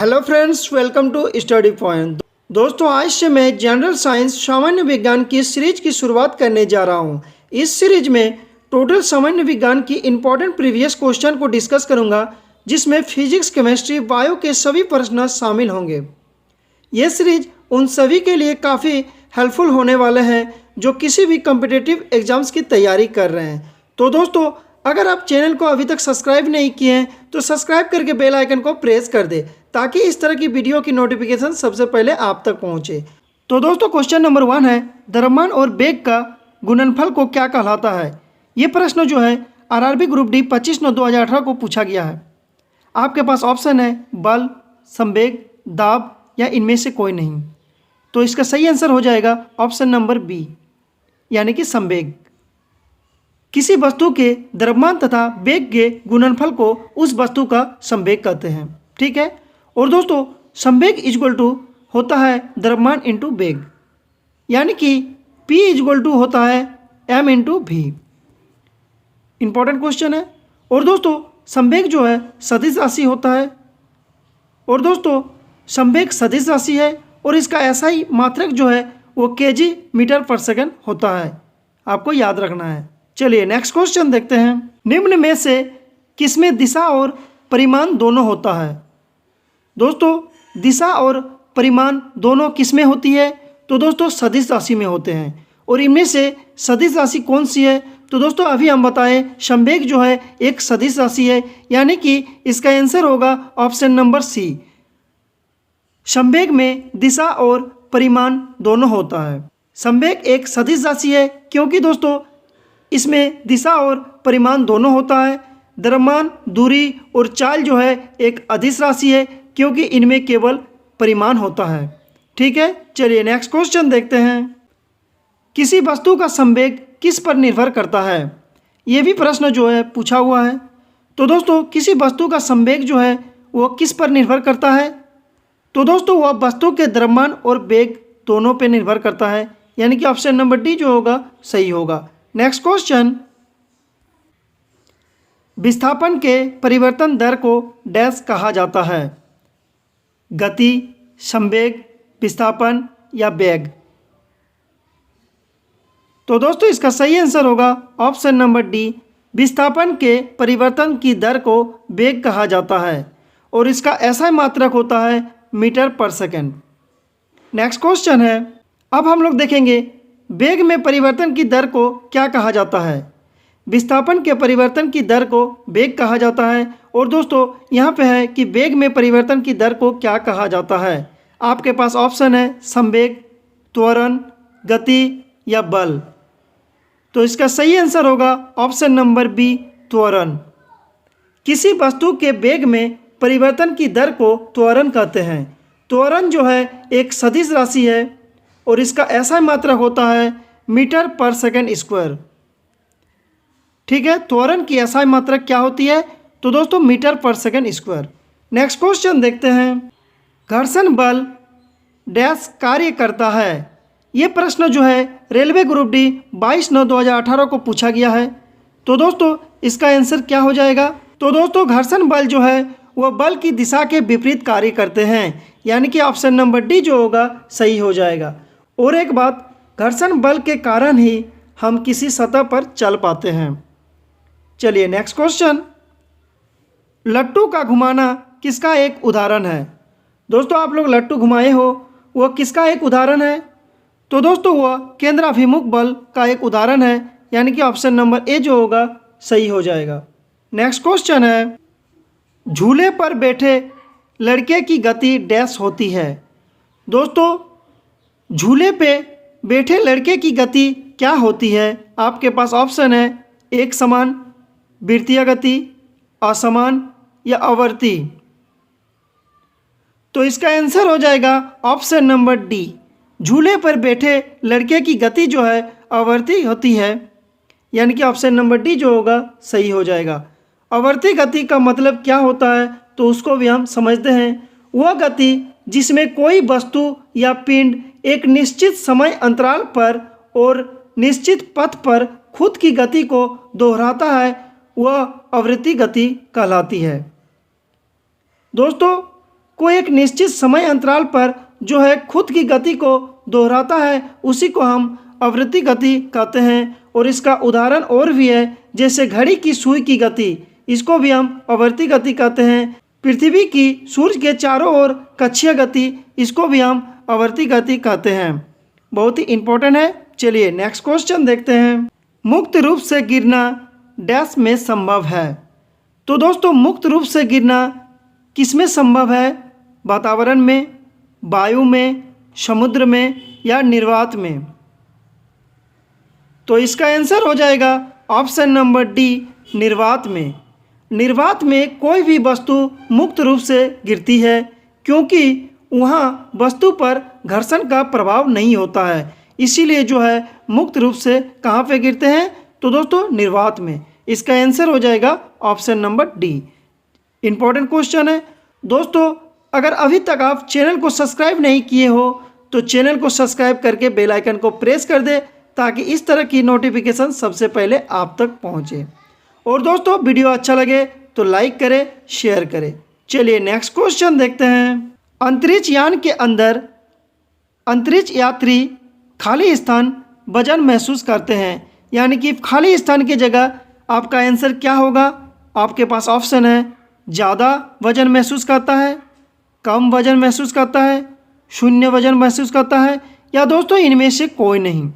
Hello friends, welcome to study point. दोस्तों, आज से मैं जनरल साइंस सामान्य विज्ञान की सीरीज की शुरुआत करने जा रहा हूं। इस सीरीज में टोटल सामान्य विज्ञान की इंपॉर्टेंट प्रीवियस क्वेश्चन को डिस्कस करूंगा, जिसमें फिजिक्स, केमिस्ट्री, बायो के सभी प्रश्न शामिल होंगे। ये सीरीज उन सभी के लिए काफ़ी हेल्पफुल होने वाले हैं जो किसी भी कम्पिटिटिव एग्जाम्स की तैयारी कर रहे हैं। तो दोस्तों, अगर आप चैनल को अभी तक सब्सक्राइब नहीं किए हैं तो सब्सक्राइब करके बेल आइकन को प्रेस कर दें, ताकि इस तरह की वीडियो की नोटिफिकेशन सबसे पहले आप तक पहुंचे। तो दोस्तों, क्वेश्चन नंबर 1 है, द्रव्यमान और वेग का गुणनफल को क्या कहलाता है। ये प्रश्न जो है आरआरबी ग्रुप डी 25/9/2018 को पूछा गया है। आपके पास ऑप्शन है बल, संवेग, दाब या इनमें से कोई नहीं। तो इसका सही आंसर हो जाएगा ऑप्शन नंबर बी, यानी कि संवेग। किसी वस्तु के द्रव्यमान तथा वेग के गुणनफल को उस वस्तु का संवेग कहते हैं। ठीक है। और दोस्तों, संवेग इक्वल टू होता है द्रव्यमान इंटू वेग, यानी कि P इक्वल टू होता है m into v. Important question है। और दोस्तों, संवेग जो है सदिश राशि होता है। और दोस्तों, संवेग सदिश राशि है और इसका SI मात्रक जो है वो kg/s होता है। आपको याद रखना है। चलिए नेक्स्ट क्वेश्चन देखते हैं। निम्न में से किसमें दिशा और परिमाण दोनों होता है। दोस्तों, दिशा और परिमाण दोनों किसमें होती है। तो दोस्तों, सदिश राशि में होते हैं। और इनमें से सदिश राशि कौन सी है। तो दोस्तों, अभी हम बताएं संवेग जो है एक सदिश राशि है, यानी कि इसका आंसर होगा ऑप्शन नंबर सी। संवेग में दिशा और परिमाण दोनों होता है। संवेग एक सदिश राशि है क्योंकि दोस्तों इसमें दिशा और परिमाण दोनों होता है। द्रव्यमान, दूरी और चाल जो है एक अदिश राशि है क्योंकि इनमें केवल परिमाण होता है। ठीक है। चलिए नेक्स्ट क्वेश्चन देखते हैं। किसी वस्तु का संवेग किस पर निर्भर करता है। ये भी प्रश्न जो है पूछा हुआ है। तो दोस्तों, किसी वस्तु का संवेग जो है वो किस पर निर्भर करता है। तो दोस्तों, वह वस्तु के द्रव्यमान और वेग दोनों पर निर्भर करता है, यानी कि ऑप्शन नंबर डी जो होगा सही होगा। नेक्स्ट क्वेश्चन, विस्थापन के परिवर्तन दर को डैश कहा जाता है। गति, संवेग, विस्थापन या वेग। तो दोस्तों, इसका सही आंसर होगा ऑप्शन नंबर डी। विस्थापन के परिवर्तन की दर को वेग कहा जाता है और इसका SI मात्रक होता है मीटर/सेकंड। नेक्स्ट क्वेश्चन है, अब हम लोग देखेंगे वेग में परिवर्तन की दर को क्या कहा जाता है। विस्थापन के परिवर्तन की दर को वेग कहा जाता है। और दोस्तों, यहाँ पे है कि वेग में परिवर्तन की दर को क्या कहा जाता है। आपके पास ऑप्शन है संवेग, त्वरण, गति या बल। तो इसका सही आंसर होगा ऑप्शन नंबर बी, त्वरण। किसी वस्तु के वेग में परिवर्तन की दर को त्वरण कहते हैं। त्वरण जो है एक सदिश राशि है और इसका SI मात्रक होता है मीटर/सेकंड²। ठीक है। त्वरण की SI मात्रक क्या होती है। तो दोस्तों, मीटर/सेकंड²। नेक्स्ट क्वेश्चन देखते हैं। घर्षण बल डैश कार्य करता है। ये प्रश्न जो है रेलवे ग्रुप डी 22/9/2018 को पूछा गया है। तो दोस्तों, इसका आंसर क्या हो जाएगा। तो दोस्तों, घर्षण बल जो है वह बल की दिशा के विपरीत कार्य करते हैं, यानी कि ऑप्शन नंबर डी जो होगा सही हो जाएगा। और एक बात, घर्षण बल के कारण ही हम किसी सतह पर चल पाते हैं। चलिए नेक्स्ट क्वेश्चन, लट्टू का घुमाना किसका एक उदाहरण है। दोस्तों, आप लोग लट्टू घुमाए हो, वह किसका एक उदाहरण है। तो दोस्तों, वह केंद्राभिमुख बल का एक उदाहरण है, यानी कि ऑप्शन नंबर ए जो होगा सही हो जाएगा। नेक्स्ट क्वेश्चन है, झूले पर बैठे लड़के की गति डैश होती है। दोस्तों, झूले पे बैठे लड़के की गति क्या होती है। आपके पास ऑप्शन है एक समान, वृत्तीय गति, असमान या आवर्ती। तो इसका आंसर हो जाएगा ऑप्शन नंबर डी। झूले पर बैठे लड़के की गति जो है आवर्ती होती है, यानी कि ऑप्शन नंबर डी जो होगा सही हो जाएगा। आवर्ती गति का मतलब क्या होता है, तो उसको भी हम समझते हैं। वह गति जिसमें कोई वस्तु या पिंड एक निश्चित समय अंतराल पर और निश्चित पथ पर खुद की गति को दोहराता है, वह आवृत्ति गति कहलाती है। दोस्तों, को एक निश्चित समय अंतराल पर जो है खुद की गति को दोहराता है उसी को हम आवृत्ति गति कहते हैं। और इसका उदाहरण और भी है, जैसे घड़ी की सुई की गति, इसको भी हम आवृत्ति गति कहते हैं। पृथ्वी की सूर्य के चारों ओर कक्षीय गति, इसको भी हम आवृत्ति गति कहते हैं। बहुत ही इंपॉर्टेंट है। चलिए नेक्स्ट क्वेश्चन देखते हैं। मुक्त रूप से गिरना डैश में संभव है। तो दोस्तों मुक्त रूप से गिरना किस में संभव है? वातावरण में, वायु में, समुद्र में या निर्वात में? तो इसका आंसर हो जाएगा ऑप्शन नंबर डी, निर्वात में। निर्वात में कोई भी वस्तु मुक्त रूप से गिरती है क्योंकि वहाँ वस्तु पर घर्षण का प्रभाव नहीं होता है, इसीलिए जो है मुक्त रूप से कहाँ पे गिरते हैं? तो दोस्तों निर्वात में। इसका आंसर हो जाएगा option number D. Important question है दोस्तों। अगर अभी तक आप चैनल को सब्सक्राइब नहीं किए हो तो चैनल को सब्सक्राइब करके बेल आइकन को प्रेस कर दे ताकि इस तरह की नोटिफिकेशन सबसे पहले आप तक पहुंचे। और दोस्तों वीडियो अच्छा लगे तो लाइक करें, शेयर करें। चलिए नेक्स्ट क्वेश्चन देखते हैं। अंतरिक्ष यान के अंदर अंतरिक्ष यात्री खाली स्थान वजन महसूस करते हैं, यानी कि खाली स्थान की जगह आपका आंसर क्या होगा? आपके पास ऑप्शन है, ज़्यादा वजन महसूस करता है, कम वजन महसूस करता है, शून्य वजन महसूस करता है, या दोस्तों इनमें से कोई नहीं।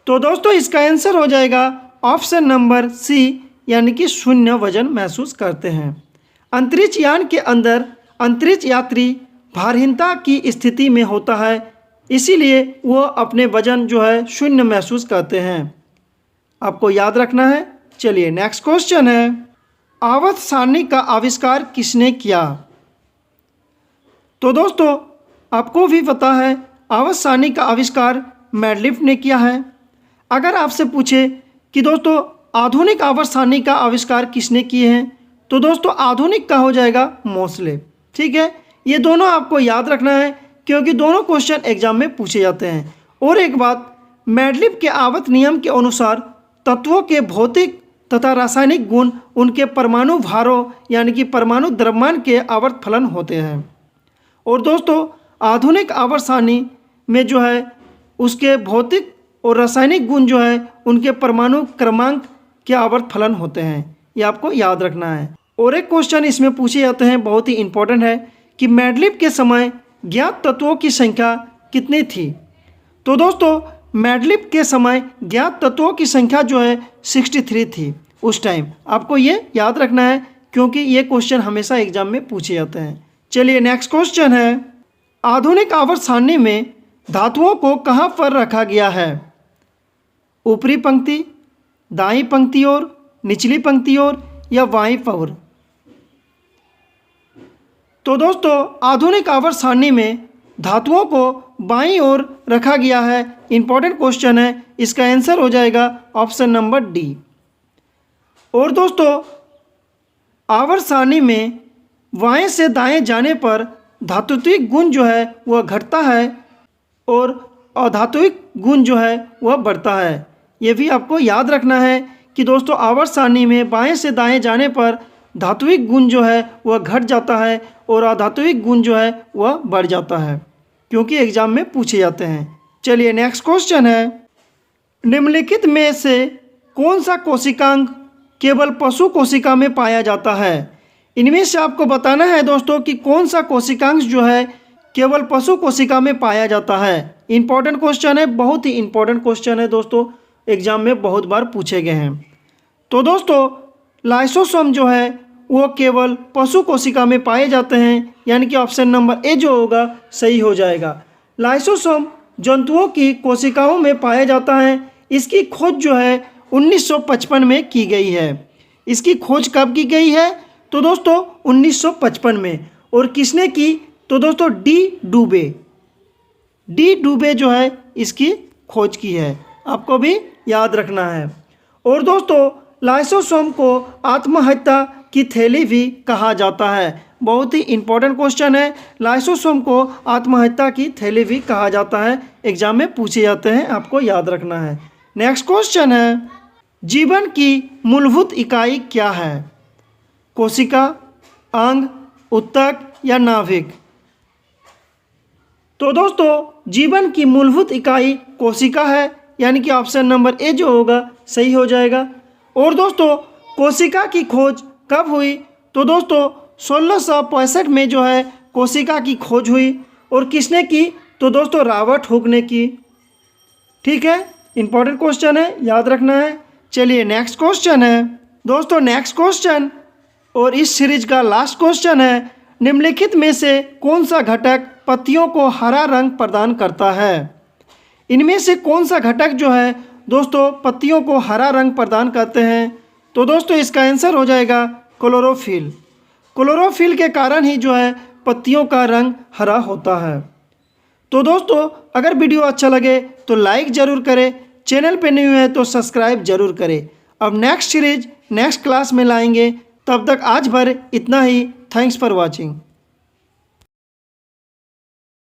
तो दोस्तों इसका आंसर हो जाएगा ऑप्शन नंबर सी, यानी कि शून्य वजन महसूस करते हैं। अंतरिक्ष यान के अंदर अंतरिक्ष यात्री भारहीनता की स्थिति में होता है, इसीलिए वो अपने वजन जो है शून्य महसूस करते हैं। आपको याद रखना है। चलिए नेक्स्ट क्वेश्चन है। आवर्त सारणी का आविष्कार किसने किया? तो दोस्तों आपको भी पता है आवर्त सारणी का आविष्कार मैडलिफ ने किया है। अगर आपसे पूछे कि दोस्तों आधुनिक आवर्त सारणी का आविष्कार किसने किए हैं, तो दोस्तों आधुनिक का हो जाएगा मोसले। ठीक है, ये दोनों आपको याद रखना है क्योंकि दोनों क्वेश्चन एग्जाम में पूछे जाते हैं। और एक बात, मैडलिफ के आवर्त नियम के अनुसार तत्वों के भौतिक तथा रासायनिक गुण उनके परमाणु भारों यानी कि परमाणु द्रव्यमान के आवर्त फलन होते हैं। और दोस्तों आधुनिक आवर्त सारणी में जो है उसके भौतिक और रासायनिक गुण जो है उनके परमाणु क्रमांक के आवर्त फलन होते हैं। ये आपको याद रखना है। और एक क्वेश्चन इसमें पूछे जाते हैं, बहुत ही इंपॉर्टेंट है, कि मैडलिफ के समय ज्ञात तत्वों की संख्या कितनी थी? तो दोस्तों मैडलिफ के समय ज्ञात तत्वों की संख्या जो है 63 थी उस टाइम। आपको ये याद रखना है क्योंकि ये क्वेश्चन हमेशा एग्जाम में पूछे जाते हैं। चलिए नेक्स्ट क्वेश्चन है। आधुनिक आवर्त सारणी में धातुओं को कहाँ पर रखा गया है? ऊपरी पंक्ति, दाईं पंक्ति और निचली पंक्ति और या बाईं ओर? तो दोस्तों आधुनिक आवर्त सारणी में धातुओं को बाईं ओर रखा गया है। इंपॉर्टेंट क्वेश्चन है, इसका आंसर हो जाएगा ऑप्शन नंबर डी। और दोस्तों आवर्त सारणी में बाएं से दाएं जाने पर धात्विक गुण जो है वह घटता है और अधात्विक गुण जो है वह बढ़ता है। ये भी आपको याद रखना है कि दोस्तों आवर्त सारणी में बाएं से दाएं जाने पर धात्विक गुण जो है वह घट जाता है और अधात्विक गुण जो है वह बढ़ जाता है, क्योंकि एग्जाम में पूछे जाते हैं। चलिए नेक्स्ट क्वेश्चन है। निम्नलिखित में से कौन सा कोशिकांग केवल पशु कोशिका में पाया जाता है? इनमें से आपको बताना है दोस्तों कि कौन सा कोशिकांग जो है केवल पशु कोशिका में पाया जाता है। इंपॉर्टेंट क्वेश्चन है, बहुत ही इंपॉर्टेंट क्वेश्चन है दोस्तों, एग्जाम में बहुत बार पूछे गए हैं। तो दोस्तों लाइसोसोम जो है वो केवल पशु कोशिका में पाए जाते हैं, यानी कि ऑप्शन नंबर ए जो होगा सही हो जाएगा। लाइसोसोम जंतुओं की कोशिकाओं में पाया जाता है। इसकी खोज जो है 1955 में की गई है। इसकी खोज कब की गई है? तो दोस्तों 1955 में। और किसने की? तो दोस्तों डी डूबे जो है इसकी खोज की है। आपको भी याद रखना है। और दोस्तों लाइसोसोम को आत्महत्या की थैली भी कहा जाता है। बहुत ही इंपॉर्टेंट क्वेश्चन है। लाइसोसोम को आत्महत्या की थैली भी कहा जाता है, एग्जाम में पूछे जाते हैं, आपको याद रखना है। नेक्स्ट क्वेश्चन है। जीवन की मूलभूत इकाई क्या है? कोशिका, अंग, उत्तक या नाभिक? तो दोस्तों जीवन की मूलभूत इकाई कोशिका है, यानी कि ऑप्शन नंबर ए जो होगा सही हो जाएगा। और दोस्तों कोशिका की खोज कब हुई? तो दोस्तों 1665 में जो है कोशिका की खोज हुई। और किसने की? तो दोस्तों रॉबर्ट हुक ने की। ठीक है, इंपॉर्टेंट क्वेश्चन है, याद रखना है। चलिए नेक्स्ट क्वेश्चन है दोस्तों। नेक्स्ट क्वेश्चन और इस सीरीज का लास्ट क्वेश्चन है, निम्नलिखित में से कौन सा घटक पत्तियों को हरा रंग प्रदान करता है? इनमें से कौन सा घटक जो है दोस्तों पत्तियों को हरा रंग प्रदान करते हैं? तो दोस्तों इसका आंसर हो जाएगा क्लोरोफिल। क्लोरोफिल के कारण ही जो है पत्तियों का रंग हरा होता है। तो दोस्तों अगर वीडियो अच्छा लगे तो लाइक ज़रूर करें, चैनल पे न्यू है तो सब्सक्राइब जरूर करें। अब नेक्स्ट सीरीज नेक्स्ट क्लास में लाएंगे, तब तक आज भर इतना ही। Thanks for watching.